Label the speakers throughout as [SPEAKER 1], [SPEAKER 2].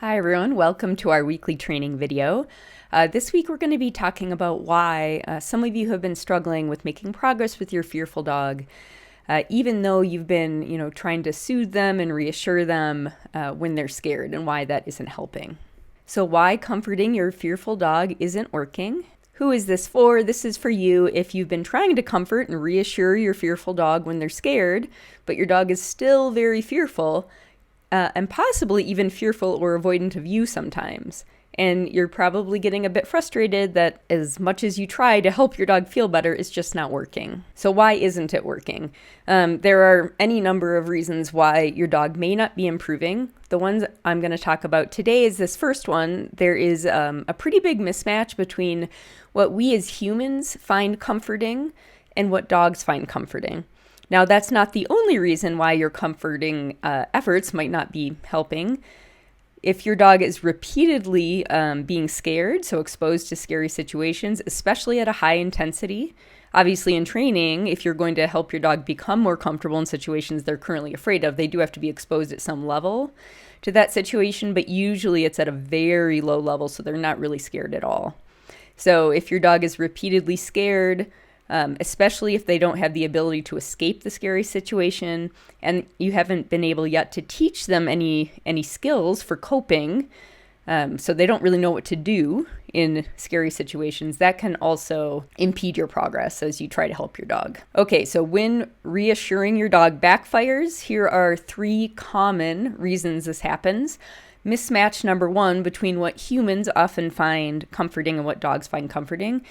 [SPEAKER 1] Hi everyone, welcome to our weekly training video. This week we're going to be talking about why some of you have been struggling with making progress with your fearful dog, even though you've been, trying to soothe them and reassure them when they're scared, and why that isn't helping. So why comforting your fearful dog isn't working? Who is this for? This is for you if you've been trying to comfort and reassure your fearful dog when they're scared, but your dog is still very fearful. And possibly even fearful or avoidant of you sometimes. And you're probably getting a bit frustrated that as much as you try to help your dog feel better, it's just not working. So why isn't it working? There are any number of reasons why your dog may not be improving. The ones I'm going to talk about today is this first one. There is a pretty big mismatch between what we as humans find comforting and what dogs find comforting. Now, that's not the only reason why your comforting efforts might not be helping. If your dog is repeatedly being scared, so exposed to scary situations, especially at a high intensity, obviously in training, if you're going to help your dog become more comfortable in situations they're currently afraid of, they do have to be exposed at some level to that situation, but usually it's at a very low level, so they're not really scared at all. So if your dog is repeatedly scared, especially if they don't have the ability to escape the scary situation, and you haven't been able yet to teach them any skills for coping, so they don't really know what to do in scary situations, that can also impede your progress as you try to help your dog. Okay, so when reassuring your dog backfires, here are 3 common reasons this happens. Mismatch number 1 between what humans often find comforting and what dogs find comforting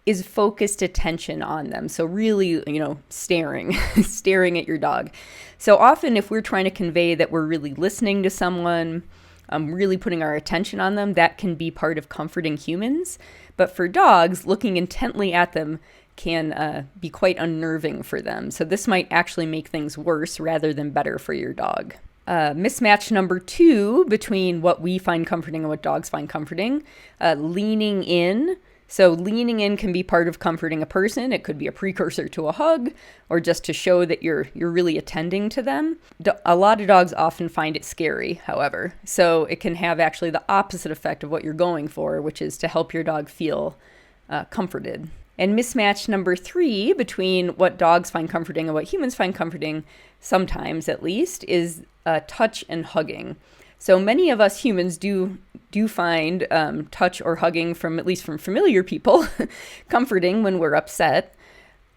[SPEAKER 1] is focused attention on them. So really, staring at your dog. So often if we're trying to convey that we're really listening to someone, really putting our attention on them, that can be part of comforting humans. But for dogs, looking intently at them can be quite unnerving for them. So this might actually make things worse rather than better for your dog. Mismatch number 2 between what we find comforting and what dogs find comforting, leaning in. So leaning in can be part of comforting a person. It could be a precursor to a hug or just to show that you're really attending to them. A lot of dogs often find it scary, however. So it can have actually the opposite effect of what you're going for, which is to help your dog feel comforted. And mismatch number 3 between what dogs find comforting and what humans find comforting, sometimes at least, is touch and hugging. So many of us humans do find touch or hugging at least from familiar people comforting when we're upset,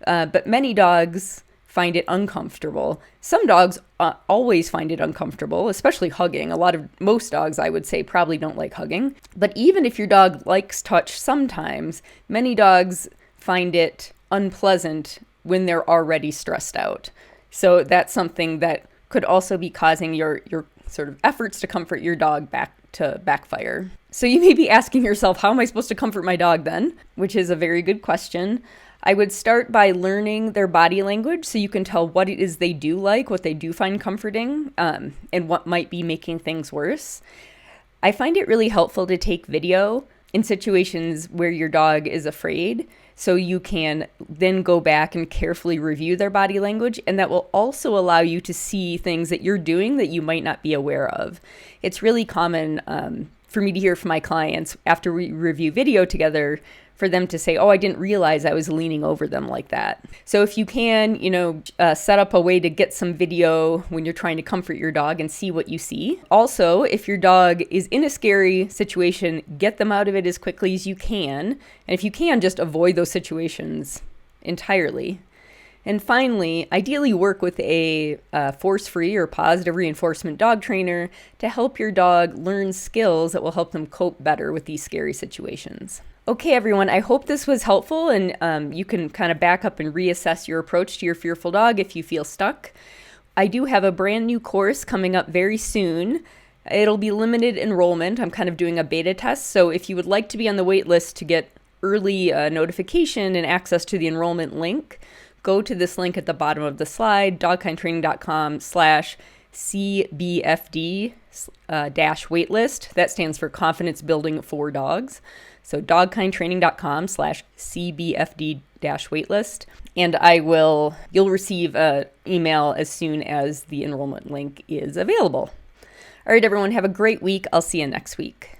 [SPEAKER 1] but many dogs find it uncomfortable. Some dogs always find it uncomfortable, especially hugging. Most dogs, I would say, probably don't like hugging. But even if your dog likes touch sometimes, many dogs find it unpleasant when they're already stressed out. So that's something that could also be causing your sort of efforts to comfort your dog to backfire. So you may be asking yourself, how am I supposed to comfort my dog then? Which is a very good question. I would start by learning their body language so you can tell what it is they do like, what they do find comforting, and what might be making things worse. I find it really helpful to take video in situations where your dog is afraid, so you can then go back and carefully review their body language, and that will also allow you to see things that you're doing that you might not be aware of. It's really common for me to hear from my clients after we review video together for them to say, oh, I didn't realize I was leaning over them like that. So if you can, set up a way to get some video when you're trying to comfort your dog and see what you see. Also, if your dog is in a scary situation, get them out of it as quickly as you can. And if you can, just avoid those situations entirely. And finally, ideally work with a force-free or positive reinforcement dog trainer to help your dog learn skills that will help them cope better with these scary situations. Okay, everyone, I hope this was helpful, and you can kind of back up and reassess your approach to your fearful dog if you feel stuck. I do have a brand new course coming up very soon. It'll be limited enrollment. I'm kind of doing a beta test, so if you would like to be on the wait list to get early notification and access to the enrollment link, go to this link at the bottom of the slide, dogkindtraining.com/CBFD -waitlist. That stands for Confidence Building for Dogs. So dogkindtraining.com/CBFD-waitlist. And you'll receive an email as soon as the enrollment link is available. All right, everyone, have a great week. I'll see you next week.